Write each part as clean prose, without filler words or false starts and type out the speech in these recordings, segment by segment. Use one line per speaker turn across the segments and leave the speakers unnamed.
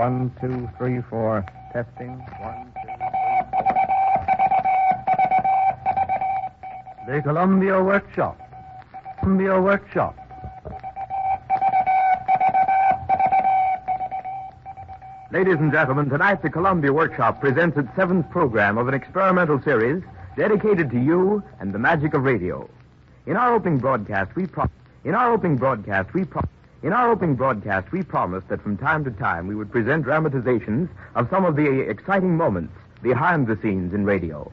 1, 2, 3, 4. Testing. 1, 2, 3, 4. The Columbia Workshop. Columbia Workshop. Ladies and gentlemen, tonight the Columbia Workshop presents its 7th program of an experimental series dedicated to you and the magic of radio. In our opening broadcast, we promised that from time to time we would present dramatizations of some of the exciting moments behind the scenes in radio.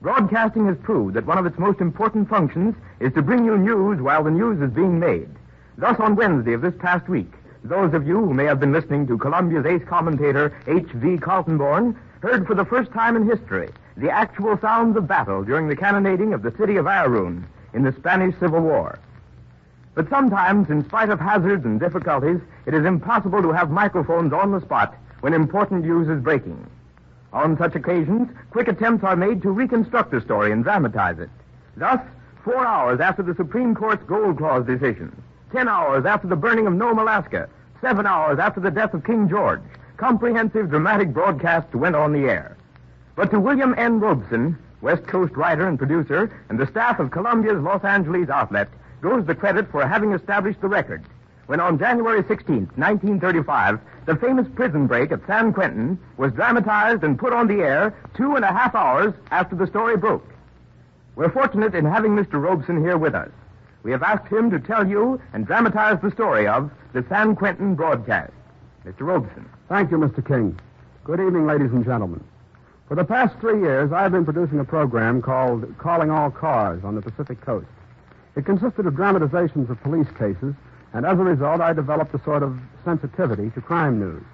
Broadcasting has proved that one of its most important functions is to bring you news while the news is being made. Thus, on Wednesday of this past week, those of you who may have been listening to Columbia's ace commentator, H.V. Carltonborn, heard for the first time in history the actual sounds of battle during the cannonading of the city of Irving in the Spanish Civil War. But sometimes, in spite of hazards and difficulties, it is impossible to have microphones on the spot when important news is breaking. On such occasions, quick attempts are made to reconstruct the story and dramatize it. Thus, 4 hours after the Supreme Court's Gold Clause decision, 10 hours after the burning of Nome, Alaska, 7 hours after the death of King George, comprehensive dramatic broadcasts went on the air. But to William N. Robeson, West Coast writer and producer, and the staff of Columbia's Los Angeles outlet, goes the credit for having established the record when on January 16th, 1935, the famous prison break at San Quentin was dramatized and put on the air 2.5 hours after the story broke. We're fortunate in having Mr. Robeson here with us. We have asked him to tell you and dramatize the story of the San Quentin broadcast. Mr. Robeson.
Thank you, Mr. King. Good evening, ladies and gentlemen. For the past 3 years, I've been producing a program called Calling All Cars on the Pacific Coast. It consisted of dramatizations of police cases, and as a result, I developed a sort of sensitivity to crime news.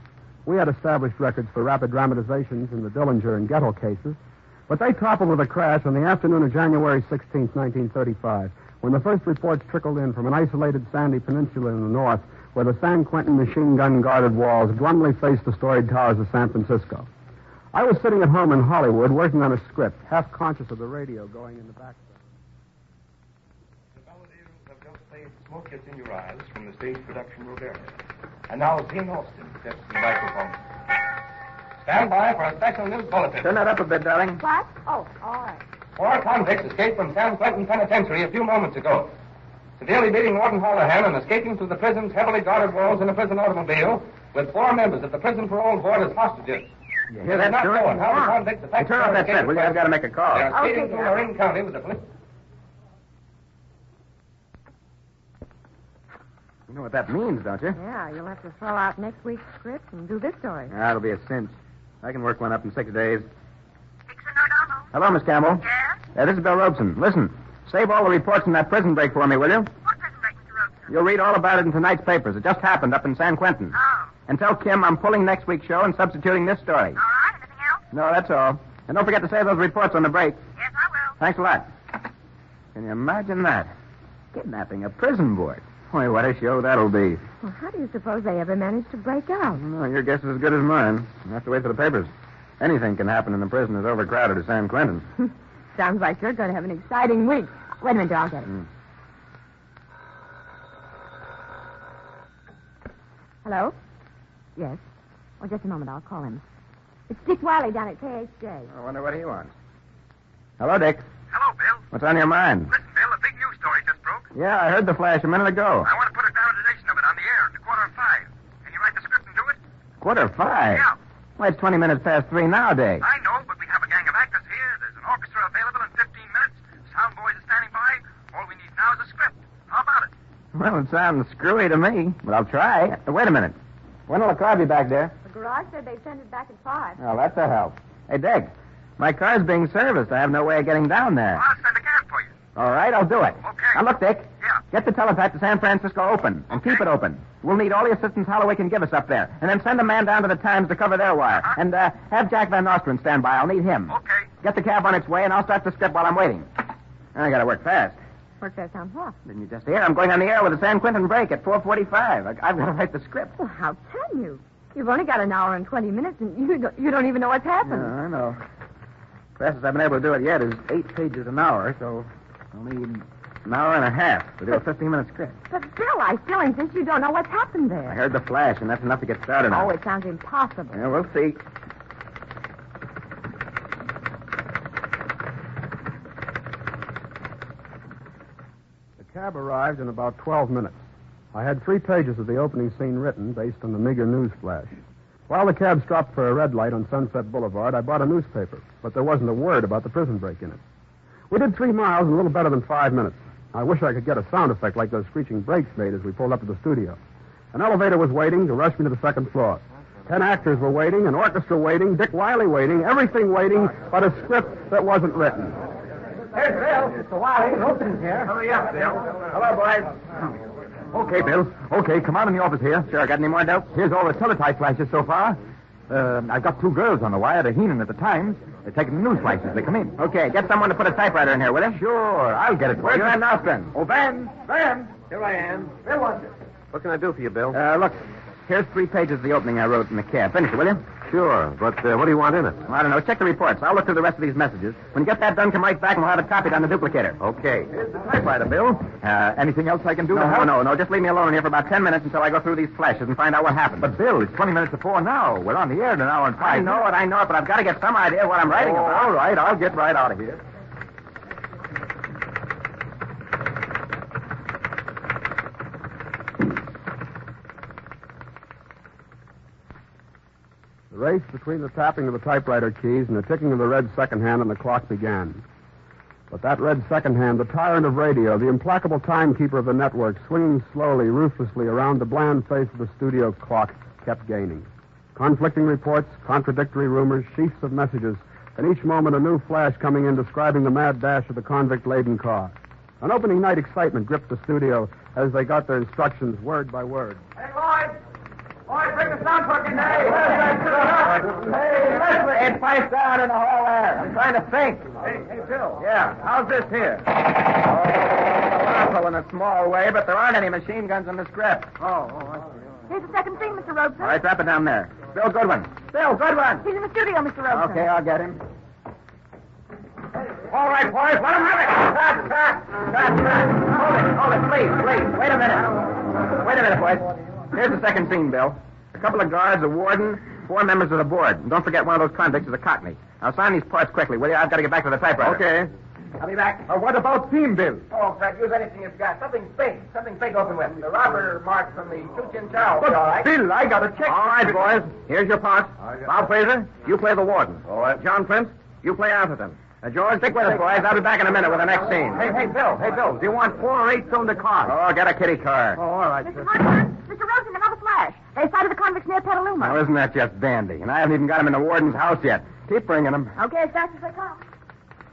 We had established records for rapid dramatizations in the Dillinger and Gettle cases, but they toppled with a crash on the afternoon of January 16, 1935, when the first reports trickled in from an isolated sandy peninsula in the north where the San Quentin machine gun-guarded walls glumly faced the storied towers of San Francisco. I was sitting at home in Hollywood working on a script, half conscious of the radio going in the background.
Smoke gets in your eyes from the stage production room area. And now Gene Austin steps to the microphone. Stand by for a special news bulletin.
Turn that up a bit, darling.
What? Oh, all right.
4 convicts escaped from San Quentin Penitentiary a few moments ago. Severely beating Warden Holohan and escaping through the prison's heavily guarded walls in a prison automobile with 4 members of the prison parole board as hostages.
You hear that, Stuart?
How the convicts
Hey, turn off that set, will you? I've got to make a call.
They're escaping from Marin County with the police.
You know what that means, don't you?
Yeah, you'll have to throw out next week's script and do this story.
That'll be a cinch. I can work one up in 6 days.
Dixon O'Donnell.
Hello, Miss Campbell.
Yes?
This is Bill Robeson. Listen, save all the reports from that prison break for me, will you?
What prison break, Mr. Robeson?
You'll read all about it in tonight's papers. It just happened up in San Quentin.
Oh.
And tell Kim I'm pulling next week's show and substituting this story.
All right. Anything else?
No, that's all. And don't forget to save those reports on the break.
Yes, I will.
Thanks a lot. Can you imagine that? Kidnapping a prison board. Boy, what a show that'll be.
Well, how do you suppose they ever managed to break out?
Well, your guess is as good as mine. You have to wait for the papers. Anything can happen in the prison as overcrowded as San Quentin.
Sounds like you're going to have an exciting week. Wait a minute, I'll get it. Hello? Yes. Oh, just a moment. I'll call him. It's Dick Wiley down at KHJ.
I wonder what he wants. Hello, Dick.
Hello, Bill.
What's on your mind?
Listen, Bill, a big news story just broke.
Yeah, I heard the flash a minute ago.
I want to put a dramatization of it on the air at 5:15. Can you write the script and do it?
5:15?
Yeah.
Well, it's 20 minutes past 3 nowadays.
I know, but we have a gang of actors here. There's an orchestra available in 15 minutes. Sound boys are standing by. All we need now is a script. How about it?
Well, it sounds screwy to me, but I'll try. Wait a minute. When will the car be back there?
The garage said they'd send it back at 5.
Well, that's a help. Hey, Dick, my car's being serviced. I have no way of getting down there.
I'll send a cab for you.
All right, I'll do it.
Okay.
Now, look, Dick.
Yeah.
Get the teletype to San Francisco open, and keep it open. We'll need all the assistance Holloway can give us up there. And then send a man down to the Times to cover their wire.
Uh-huh.
And have Jack Van Nostrand stand by. I'll need him.
Okay.
Get the cab on its way, and I'll start the script while I'm waiting. I got to work fast.
Work fast on what?
Didn't you just hear? I'm going on the air with the San Quentin break at 4:45. I've got to write the script.
Well, how can you? You've only got an hour and 20 minutes, and you don't even know what's happened.
Yeah, I know. Fastest I've been able to do it yet is 8 pages an hour, so I'll need
An hour and a half. We do a 15-minute script.
But, Bill, I still insist you don't know what's happened there.
I heard the flash, and that's enough to get started on.
Oh, it sounds impossible.
Yeah, we'll see.
The cab arrived in about 12 minutes. I had 3 pages of the opening scene written based on the meager news flash. While the cab stopped for a red light on Sunset Boulevard, I bought a newspaper, but there wasn't a word about the prison break in it. We did 3 miles in a little better than 5 minutes. I wish I could get a sound effect like those screeching brakes made as we pulled up to the studio. An elevator was waiting to rush me to the second floor. 10 actors were waiting, an orchestra waiting, Dick Wiley waiting, everything waiting, but a script that wasn't written.
Here's Bill. Mr. Wiley, opening's here. Hurry up, Bill. Hello, boys.
Okay, Bill. Okay, come on in the office here.
Sure, got any more dope?
Here's all the teletype flashes so far. I've got 2 girls on the wire to Heenan at the Times. They're taking the news flashes as they come in.
Okay, get someone to put a typewriter in here, will you?
Sure, I'll get it for
Where's
you.
your announcement?
Oh, Ben!
Here I am.
Bill wants it.
What can I do for you, Bill?
Look, here's 3 pages of the opening I wrote in the cab. Finish it, will you?
Sure, but what do you want in it?
Well, I don't know. Check the reports. I'll look through the rest of these messages. When you get that done, come right back and we'll have it copied on the duplicator.
Okay. Here's the typewriter, Bill. Anything else I can do to
No,
help?
Just leave me alone in here for about 10 minutes until I go through these flashes and find out what happened.
But, Bill, it's 20 minutes to 4 now. We're on the air in an hour and 5.
I know it, but I've got to get some idea of what I'm writing about.
All right, I'll get right out of here.
The race between the tapping of the typewriter keys and the ticking of the red second hand on the clock began. But that red second hand, the tyrant of radio, the implacable timekeeper of the network, swinging slowly, ruthlessly around the bland face of the studio clock, kept gaining. Conflicting reports, contradictory rumors, sheafs of messages, and each moment a new flash coming in describing the mad dash of the convict-laden car. An opening night excitement gripped the studio as they got their instructions word by word.
Hey, Lloyd! Lloyd, bring the sound truck in there. Hey, Leslie! It pipes down in the hall there. I'm trying to think.
Hey, Bill.
Yeah, how's this here? Oh, a rifle in a small way, but there aren't any machine guns in the script.
I see.
Here's the second scene, Mr. Robeson.
All right, drop it down there. Bill Goodwin. Bill Goodwin!
He's in the studio, Mr. Robeson.
Okay, I'll get him. All right, boys, let him have it. Stop. Hold it, please. Wait a minute, boys. Here's the second scene, Bill. A couple of guards, a warden, 4 members of the board. And don't forget one of those convicts is a Cockney. Now, sign these parts quickly, will you? I've got to get back to the typewriter.
Okay.
I'll be back.
What about team, Bill?
Oh, Fred, use anything you've got. Something big open with. The robber mark from the Chuchin Chow. All right.
Bill, I got a check.
All right, boys. Here's your parts. Bob Fraser, you play the warden.
All right.
John Prince, you play Atherton. George, stick with us, boys. I'll be back in a minute with the next scene.
Hey, Bill, do you want 4 or 8 cylinder cars?
Oh, get a kitty car.
Oh, all right.
Mr. Robeson, another flash. They sighted the convicts near Petaluma.
Now, isn't that just dandy? And I haven't even got him in the warden's house yet. Keep bringing them.
Okay, as fast as they come.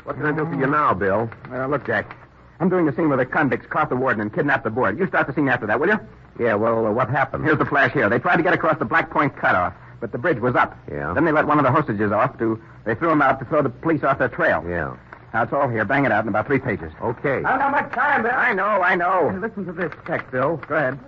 What can I do for you now, Bill?
Look, Jack, I'm doing the scene where the convicts caught the warden and kidnapped the board. You start the scene after that, will you?
Yeah, well, what happened?
Here's the flash here. They tried to get across the Black Point cutoff, but the bridge was up.
Yeah.
Then they let one of the hostages off they threw him out to throw the police off their trail.
Yeah.
Now, it's all here. Bang it out in about 3 pages.
Okay.
I don't have much time, Bill. I know.
Listen to this text, Bill.
Go ahead.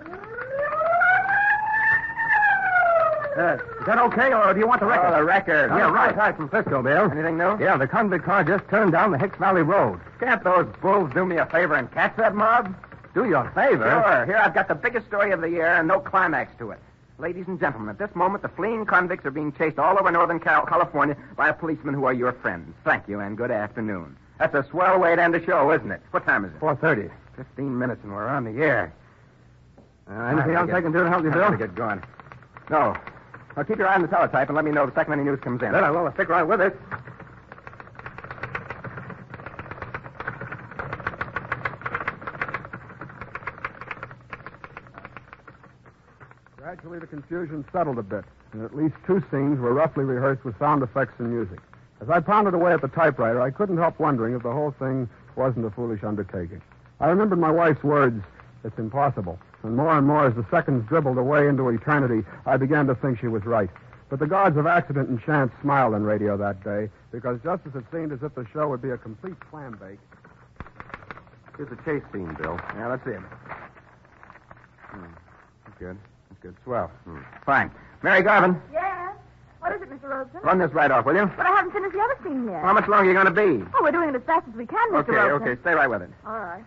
Is that okay, or do you want the record?
Oh, the record.
Yeah, right from Frisco, Bill.
Anything new?
Yeah, the convict car just turned down the Hicks Valley Road.
Can't those bulls do me a favor and catch that mob?
Do you a favor?
Sure. Here, I've got the biggest story of the year and no climax to it. Ladies and gentlemen, at this moment, the fleeing convicts are being chased all over Northern California by a policeman who are your friends. Thank you, and good afternoon. That's a swell way to end the show, isn't it? What time is it?
4:30.
15 minutes, and we're on the air.
Anything else I can do to help you, Bill?
I've got to get going. No. Now, keep your eye on the teletype and let me know the second any news comes in.
Then I will. Stick right with it.
Gradually, the confusion settled a bit, and at least 2 scenes were roughly rehearsed with sound effects and music. As I pounded away at the typewriter, I couldn't help wondering if the whole thing wasn't a foolish undertaking. I remembered my wife's words, "It's impossible." And more as the seconds dribbled away into eternity, I began to think she was right. But the gods of accident and chance smiled on radio that day, because just as it seemed as if the show would be a complete clam bake.
Here's the chase scene, Bill.
Yeah, let's see it. That's good. Swell. Fine. Mary Garvin,
Yeah? What is it, Mr. Robeson?
run this right off, will you?
But I haven't finished the other scene yet.
How much longer are you going to be?
Oh, we're doing it as fast as we can, Mr. Robeson.
Okay. Stay right with it.
All right.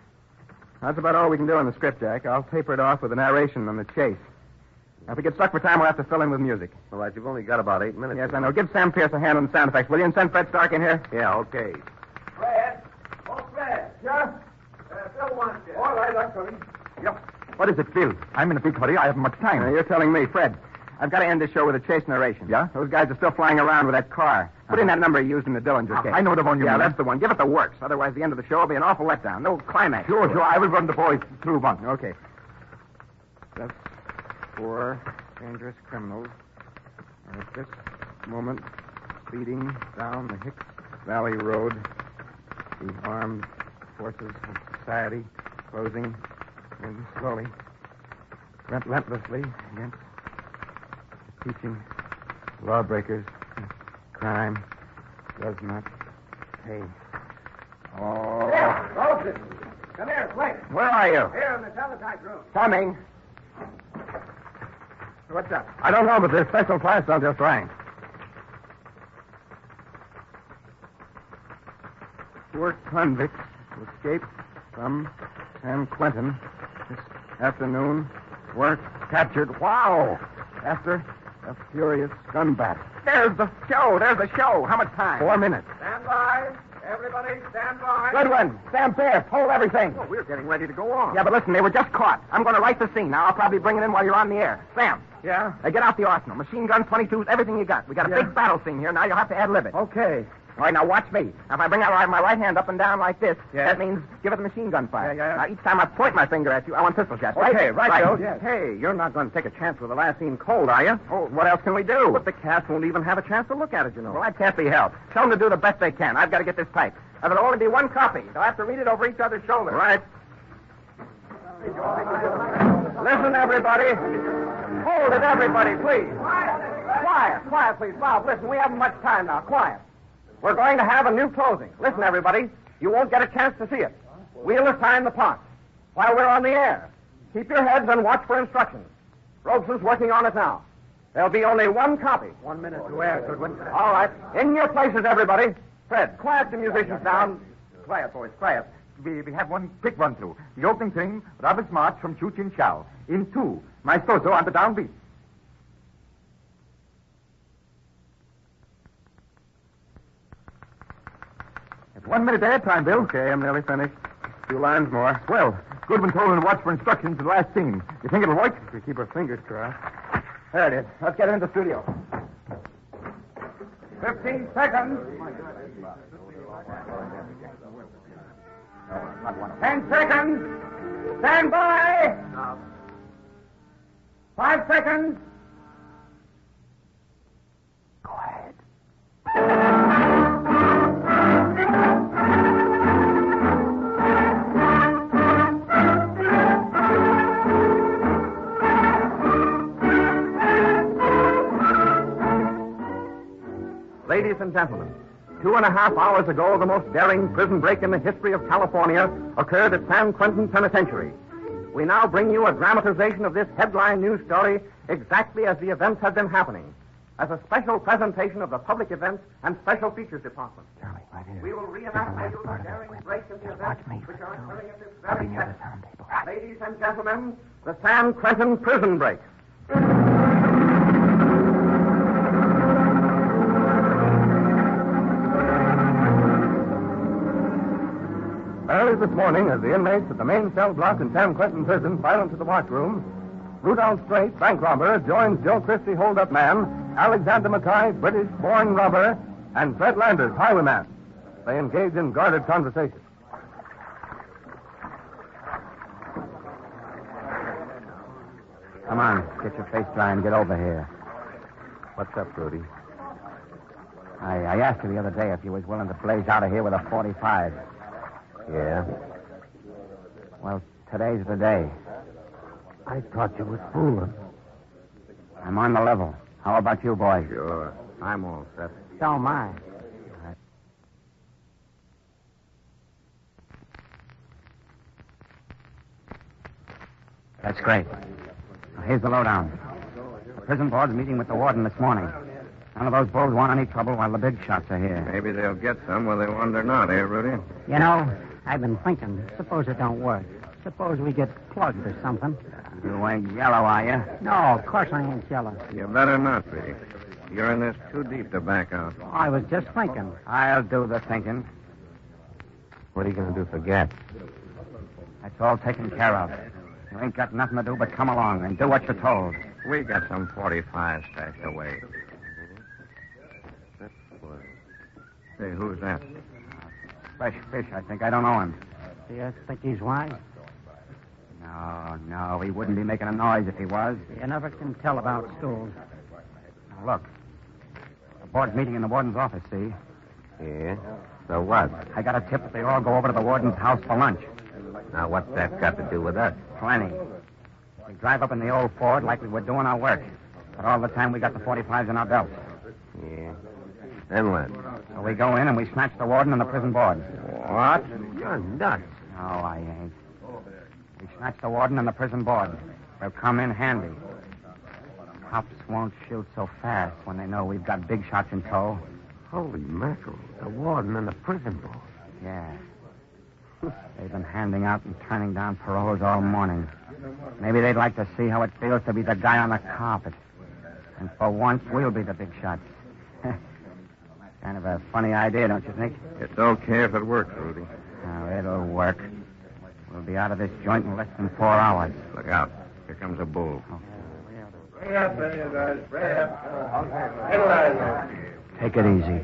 That's about all we can do on the script, Jack. I'll taper it off with a narration on the chase. Now, if we get stuck for time, we'll have to fill in with music.
All right, you've only got about 8 minutes.
Yes, I know. Give Sam Pierce a hand on the sound effects, will you? And send Fred Stark in here.
Yeah, okay.
Fred. Oh, Fred.
Yeah?
Phil wants you.
All right, I'm coming.
Yep.
What is it, Phil? I'm in a big hurry. I haven't much time. You're telling me, Fred. I've got to end this show with a chase narration. Yeah? Those guys are still flying around with that car. Put in that number you used in the Dillinger case. I know the one you mean. Yeah, that's the one. Give it the works. Otherwise, the end of the show will be an awful letdown. No climax. Sure. I will run the boys through one. Okay. That's 4 dangerous criminals are at this moment speeding down the Hicks Valley Road. The armed forces of society closing in slowly, relentlessly against teaching lawbreakers that crime does not pay. Oh.
Here, Rosen. Come here, quick.
Where are you?
Here in the teletype room.
Coming. What's up? I don't know, but there's special class I'll just rang. Four convicts escaped from San Quentin this afternoon were captured. Wow! After a furious gun battle. There's the show. How much time? 4 minutes.
Stand by. Everybody, stand by.
Good one. Sam Pierce, hold everything.
Oh, we're getting ready to go on.
Yeah, but listen, they were just caught. I'm going to write the scene. Now, I'll probably bring it in while you're on the air. Sam.
Yeah?
Get out the arsenal. Machine guns, 22s, everything you got. We got a big battle scene here. Now you'll have to ad-lib it.
Okay.
All right, now watch me. Now, if I bring out my right hand up and down like this, that means give it the machine gun fire.
Yeah.
Now, each time I point my finger at you, I want pistol shots.
Okay, right, Joe.
Yes. Hey, you're not going to take a chance with the last scene cold, are you? Oh, what else can we do? But the cast won't even have a chance to look at it, you know. Well, that can't be helped. Tell them to do the best they can. I've got to get this typed. There'll only be one copy. They'll have to read it over each other's shoulders. Right. Listen, everybody. Hold it, everybody, please. Quiet, please. Bob, listen, we haven't much time now. Quiet. We're going to have a new closing. Listen, everybody. You won't get a chance to see it. We'll assign the parts while we're on the air. Keep your heads and watch for instructions. Robeson's working on it now. There'll be only one copy.
1 minute to air, Goodwin.
All right. In your places, everybody. Fred, quiet the musicians down. Quiet, boys, quiet. We have one quick run-through. The opening thing, Robert's March from Chu Chin Chow. In 2, my Soso on the downbeat. It's 1 minute ahead time, Bill. Okay, I'm nearly finished. 2 lines more. Well, Goodwin told him to watch for instructions in the last scene. You think it'll work? If we keep our fingers crossed. There it is. Let's get into the studio. 15 seconds. 10 seconds. Stand by. 5 seconds. Quiet. Ladies and gentlemen, 2.5 hours ago, the most daring prison break in the history of California occurred at San Quentin Penitentiary. We now bring you a dramatization of this headline news story exactly as the events have been happening, as a special presentation of the public events and special features department.
Charlie, right here.
We will reenact for you the daring break in the events which are occurring at this very second. Ladies and gentlemen, the San Quentin prison break. Early this morning, as the inmates at the main cell block in San Quentin prison filed into the washroom, Rudolph Strait, bank robber, joins Joe Christie, hold-up man, Alexander Mackay, British-born robber, and Fred Landers, highwayman. They engage in guarded conversation.
Come on, get your face dry and get over here.
What's up, Rudy?
I asked you the other day if you was willing to blaze out of here with a 45.
Yeah?
Well, today's the day.
I thought you was fooling.
I'm on the level. How about you, boys?
Sure. I'm all set.
So am I. That's great. Now, here's the lowdown. The prison board's meeting with the warden this morning. None of those bulls want any trouble while the big shots are here.
Maybe they'll get some whether they want it or not, eh, Rudy?
You know, I've been thinking. Suppose it don't work. Suppose we get plugged or something.
You ain't yellow, are you?
No, of course I ain't yellow.
You better not be. You're in this too deep to back out.
I was just thinking.
I'll do the thinking.
What are you going to do for gas?
That's all taken care of. You ain't got nothing to do but come along and do what you're told.
We got some 45 stashed away. Hey, who's that?
Fresh fish, I think. I don't know him.
Do you think he's wise?
No, he wouldn't be making a noise if he was.
You never can tell about stools.
Now, look. A board meeting in the warden's office, see?
Yeah? So what?
I got a tip that they all go over to the warden's house for lunch.
Now, what's that got to do with us?
Plenty. We drive up in the old Ford like we were doing our work. But all the time we got the 45s in our belts.
Yeah. Then what?
So we go in and we snatch the warden and the prison board.
What? You're nuts.
No, I ain't. We snatch the warden and the prison board. They'll come in handy. Cops won't shoot so fast when they know we've got big shots in tow.
Holy mackerel. The warden and the prison board.
Yeah. They've been handing out and turning down paroles all morning. Maybe they'd like to see how it feels to be the guy on the carpet. And for once, we'll be the big shots. Kind of a funny idea, don't you think?
It's okay if it works, Rudy.
Oh, it'll work. We'll be out of this joint in less than 4 hours.
Look out. Here comes a bull.
Bring up there, you guys. Bring up.
Take it easy.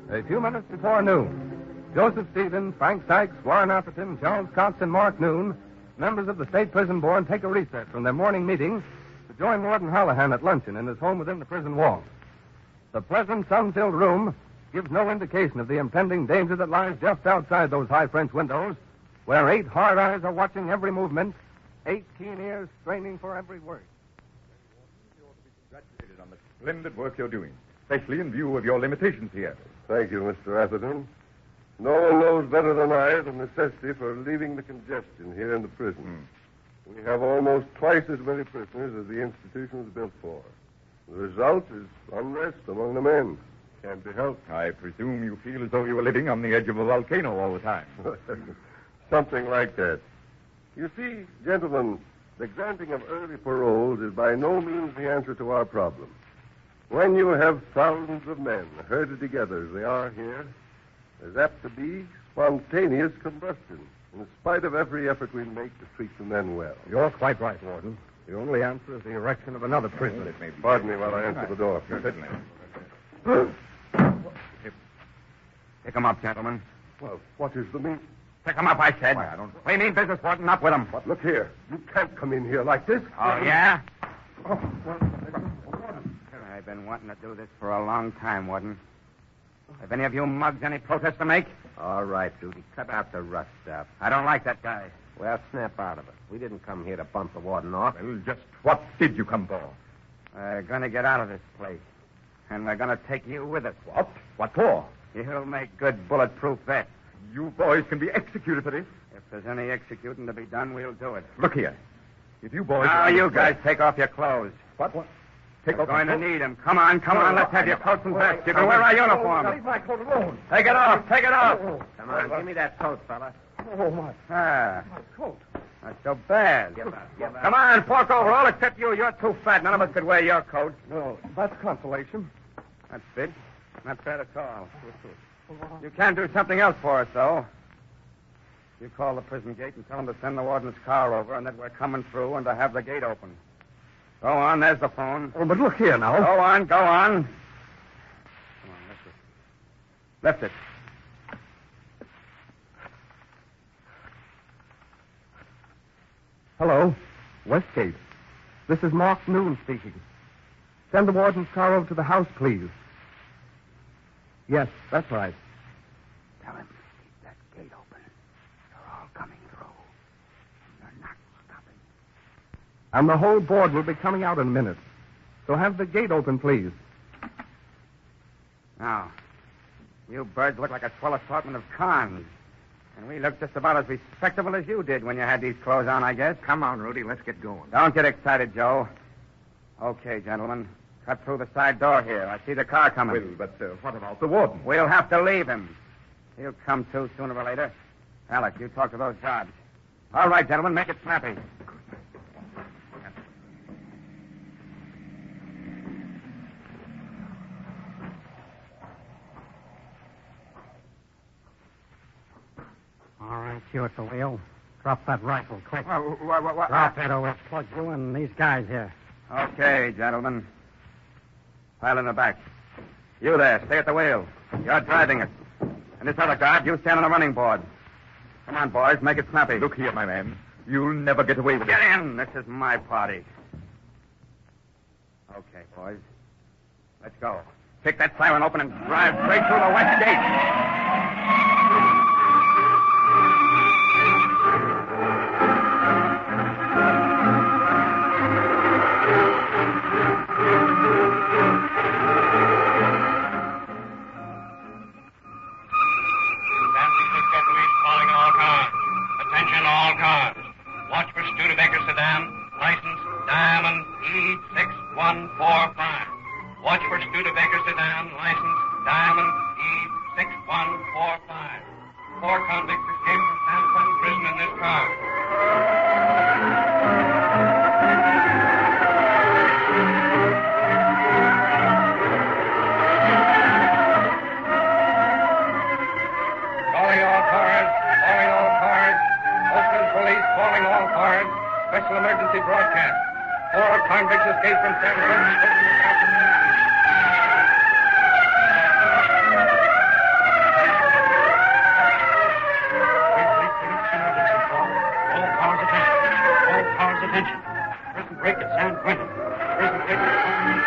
A few minutes before noon, Joseph Stevens, Frank Sykes, Warren Atherton, Charles Cox, and Mark Noon, members of the State Prison Board, take a recess from their morning meeting to join Warden Hallahan at luncheon in his home within the prison walls. The pleasant, sun-filled room gives no indication of the impending danger that lies just outside those high French windows, where 8 hard eyes are watching every movement, 8 keen ears straining for every word.
You ought to be congratulated on the splendid work you're doing, especially in view of your limitations here.
Thank you, Mr. Atherton. No one knows better than I the necessity for relieving the congestion here in the prison. We have almost twice as many prisoners as the institution was built for. The result is unrest among the men. Can't be helped.
I presume you feel as though you were living on the edge of a volcano all the time.
Something like that. You see, gentlemen, the granting of early paroles is by no means the answer to our problem. When you have thousands of men herded together as they are here, there's apt to be spontaneous combustion, in spite of every effort we make to treat the men well.
You're quite right, Warden. The only answer is the erection of another prison.
It may be.
Pardon me while I answer the door.
Certainly.
Pick him up, gentlemen.
Well, what is the mean?
Pick him up, I said.
Why, I don't...
We mean business, Warden. Up with him.
But look here. You can't come in here like this.
Oh, yeah?
Oh, well,
I've been wanting to do this for a long time, Warden. Have any of you mugs any protest to make?
All right, Rudy. Cut out the rough stuff.
I don't like that guy.
Well, snap out of it. We didn't come here to bump the warden off.
Well, just what did you come for?
We're going to get out of this place. And we're going to take you with us.
What? What for?
You'll make good bulletproof vests.
You boys can be executed for this.
If there's any executing to be done, we'll do it.
Look here. If you boys...
Now, you guys take off your clothes.
What? Take
We're
off
going
your
to
clothes?
need them. Come on. Let's have your coats and vests. You can wear our uniform.
leave my coat alone.
Take it off. Take it off.
Come on, give me that coat, fella.
Oh, my coat.
Not so bad.
Give up.
Come on, fork over. All except you. You're too fat. None of us could wear your coat.
No, that's consolation.
That's big. Not bad at all. You can do something else for us, though. You call the prison gate and tell them to send the warden's car over and that we're coming through and to have the gate open. Go on, there's the phone.
Oh, but look here now.
Go on. Come on, lift it.
Hello, Westgate. This is Mark Noon speaking. Send the warden's car over to the house, please. Yes, that's right.
Tell him to keep that gate open. They're all coming through. They're not stopping.
And the whole board will be coming out in a minute. So have the gate open, please.
Now, You birds look like a swell assortment of cons. And we look just about as respectable as you did when you had these clothes on, I guess.
Come on, Rudy. Let's get going.
Don't get excited, Joe. Okay, gentlemen. Cut through the side door here. I see the car coming.
Well, but what about the warden?
We'll have to leave him. He'll come to sooner or later. Alec, you talk to those guards. All right, gentlemen, make it snappy.
All right, you at the wheel. Drop that rifle, quick.
What?
Drop it or we'll plug you and these guys here.
Okay, gentlemen. Pile in the back. You there, stay at the wheel. You're driving it. And this other guard, you stand on the running board. Come on, boys, make it snappy.
Look here, my man. You'll never get away with it.
Get in. This is my party. Okay, boys. Let's go. Kick that siren open and drive straight through the west gate.
Attention all cars. Watch for Studebaker sedan, license Diamond E6145. Watch for Studebaker sedan, license Diamond E6145. 4 convicts escaped from San Quentin prison in this car. Calling all cars. Calling all cars. Oakland police calling all cars. Special emergency broadcast. 4 convicts escaped from San Quentin. All cars attention. All cars attention. Prison break at San Quentin. Prison break at San Quentin.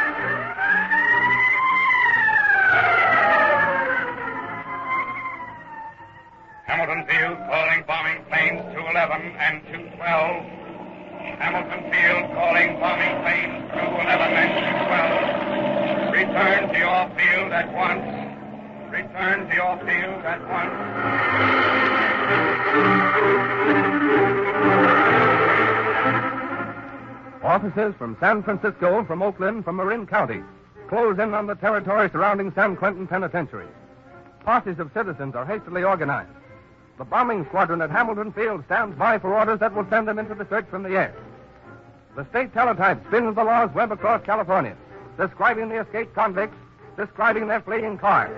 Hamilton Field calling bombing planes 211 and 212. Hamilton Field calling bombing planes 211 and 212. Return to your field at once. Return to your field at once.
Officers from San Francisco, from Oakland, from Marin County close in on the territory surrounding San Quentin Penitentiary. Parties of citizens are hastily organized. The bombing squadron at Hamilton Field stands by for orders that will send them into the search from the air. The state teletype spins the law's web across California, describing the escaped convicts, describing their fleeing car.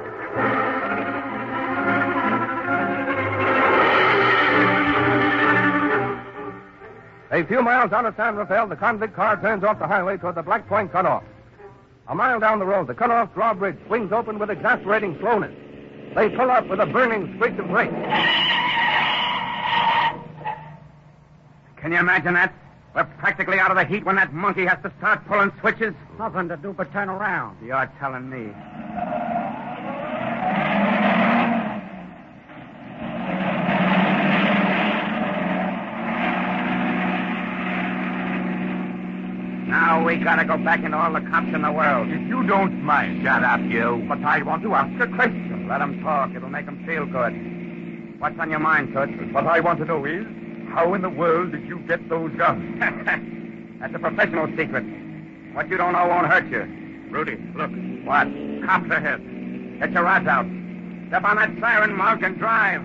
A few miles out of San Rafael, the convict car turns off the highway toward the Black Point cutoff. A mile down the road, the cutoff drawbridge swings open with exasperating slowness. They pull up with a burning screech of brakes.
Can you imagine that? We're practically out of the heat when that monkey has to start pulling switches.
Nothing to do but turn around.
You're telling me. Now we gotta go back into all the cops in the world.
If you don't mind, shut up, you. But I want to ask a question.
Let them talk. It'll make them feel good. What's on your mind, Toots?
What I want to know is, how in the world did you get those guns?
That's a professional secret. What you don't know won't hurt you.
Rudy, look.
What?
Cops ahead.
Get your rods out. Step on that siren mark and drive.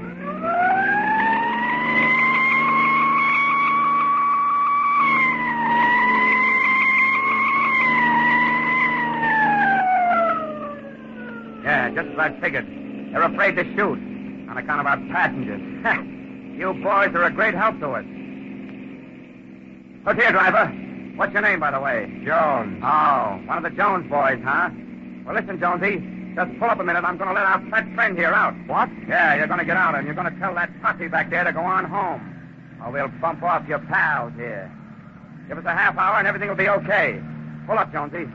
Yeah, just as I figured. They're afraid to shoot on account of our passengers. You boys are a great help to us. Look here, driver. What's your name, by the way?
Jones.
Oh, one of the Jones boys, huh? Well, listen, Jonesy. Just pull up a minute. I'm going to let our fat friend here out.
What?
Yeah, you're going to get out, and you're going to tell that posse back there to go on home. Or we'll bump off your pals here. Give us a half hour, and everything will be okay. Pull up, Jonesy.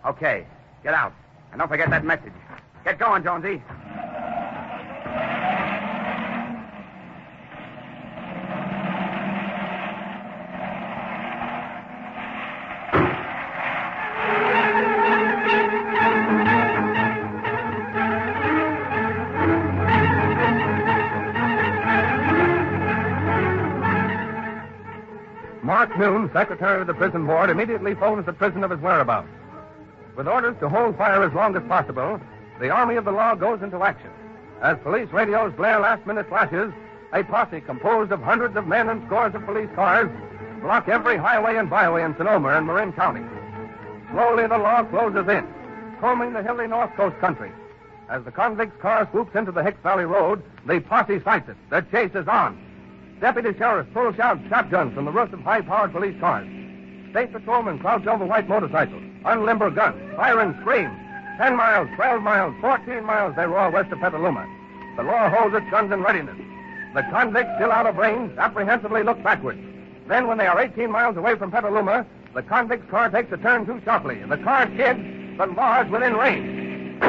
Okay, get out. And don't forget that message. Get going, Jonesy.
Mark Noon, secretary of the prison board, immediately phones the prison of his whereabouts. With orders to hold fire as long as possible, the army of the law goes into action. As police radios blare last-minute flashes, a posse composed of hundreds of men and scores of police cars block every highway and byway in Sonoma and Marin County. Slowly the law closes in, combing the hilly North Coast country. As the convict's car swoops into the Hicks Valley Road, the posse sights it. The chase is on. Deputy sheriffs pull out shotguns from the roofs of high-powered police cars. State patrolmen crouch over white motorcycles, unlimber guns, fire and scream. 10 miles, 12 miles, 14 miles they roar west of Petaluma. The law holds its guns in readiness. The convicts, still out of range, apprehensively look backward. Then, when they are 18 miles away from Petaluma, the convict's car takes a turn too sharply. The car skids, the law is within range.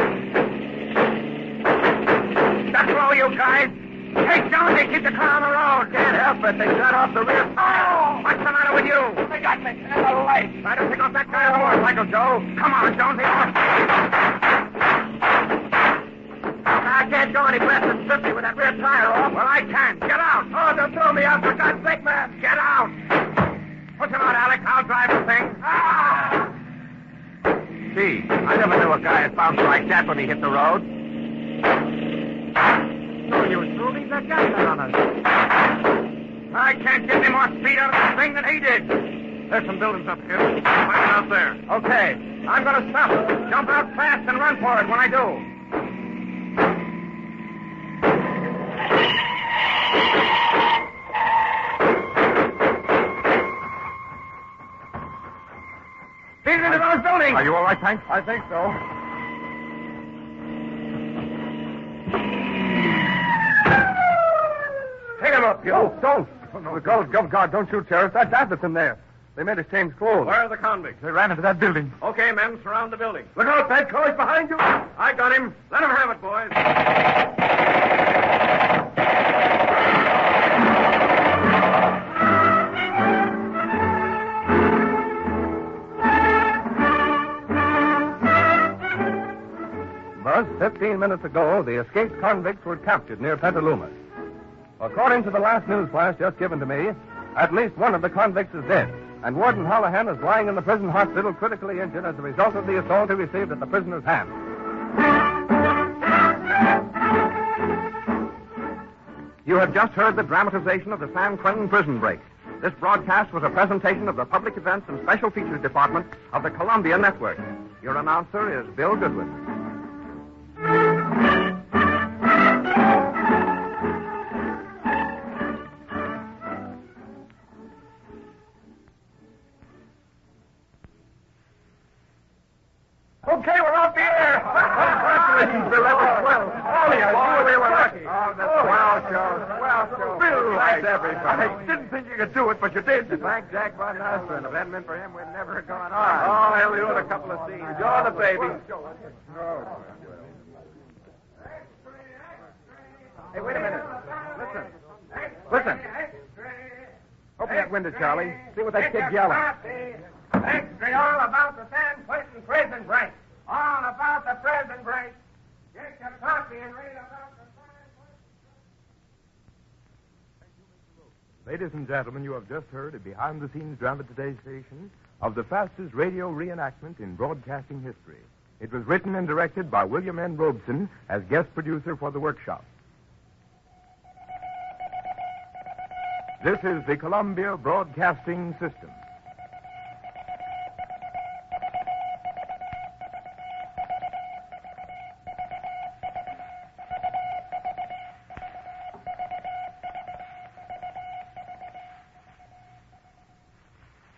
That's low, you guys. Hey, Jonesy, keep the car on the road. Can't help it. They shut off the rear. Oh! What's the matter with you? They got me. And the light. Try to pick off that guy on the motorcycle, Joe. Come on, Jonesy. I can't go any faster than 50 with that rear tire off. Well, I can. Get out. Oh, don't throw me out, for God's sake, man. Get out. Push him out, Alex. I'll drive the thing. Ah! Gee, I never knew a guy had bounced like that when he hit the road. No use moving the gun on us. I can't get any more speed out of this thing than he did. There's some buildings up here. Find it out there. Okay. I'm going to stop it. Jump out fast and run for it when I do. Speed into those buildings.
Are you all right, Hank?
I think so. Take him up, you.
Oh, don't. Oh, no, God, don't shoot, Sheriff. That's Atherton there. They made us change clothes.
Where are the convicts?
They ran into that building.
Okay, men, surround the building.
Look out, that car's behind you.
I got him. Let him have it, boys.
Thus, 15 minutes ago, the escaped convicts were captured near Petaluma. According to the last news flash just given to me, at least one of the convicts is dead, and Warden Hallahan is lying in the prison hospital critically injured as a result of the assault he received at the prisoner's hand.
You have just heard the dramatization of the San Quentin prison break. This broadcast was a presentation of the Public Events and Special Features Department of the Columbia Network. Your announcer is Bill Goodwin.
Okay, we're off the air. Congratulations, Bill. That was swell. Oh, yeah, we were lucky.
Oh, that's swell show. Swell show.
Bill,
Thanks, everybody.
I didn't think you could do it, but you did.
Thank Jack Von Nussbaum. If it hadn't been for him, we'd never have gone on. Oh, hell, we wrote a couple of scenes. You're the baby. Hey, wait a minute. Listen. Open that window, Charlie. See what that kid's yelling.
Extra all about the San Quentin prison break. All about the prison break. Get your coffee and read about the San Quentin.
Ladies and gentlemen, you have just heard a behind-the-scenes dramatization of the fastest radio reenactment in broadcasting history. It was written and directed by William N. Robeson as guest producer for the workshop. This is the Columbia Broadcasting System.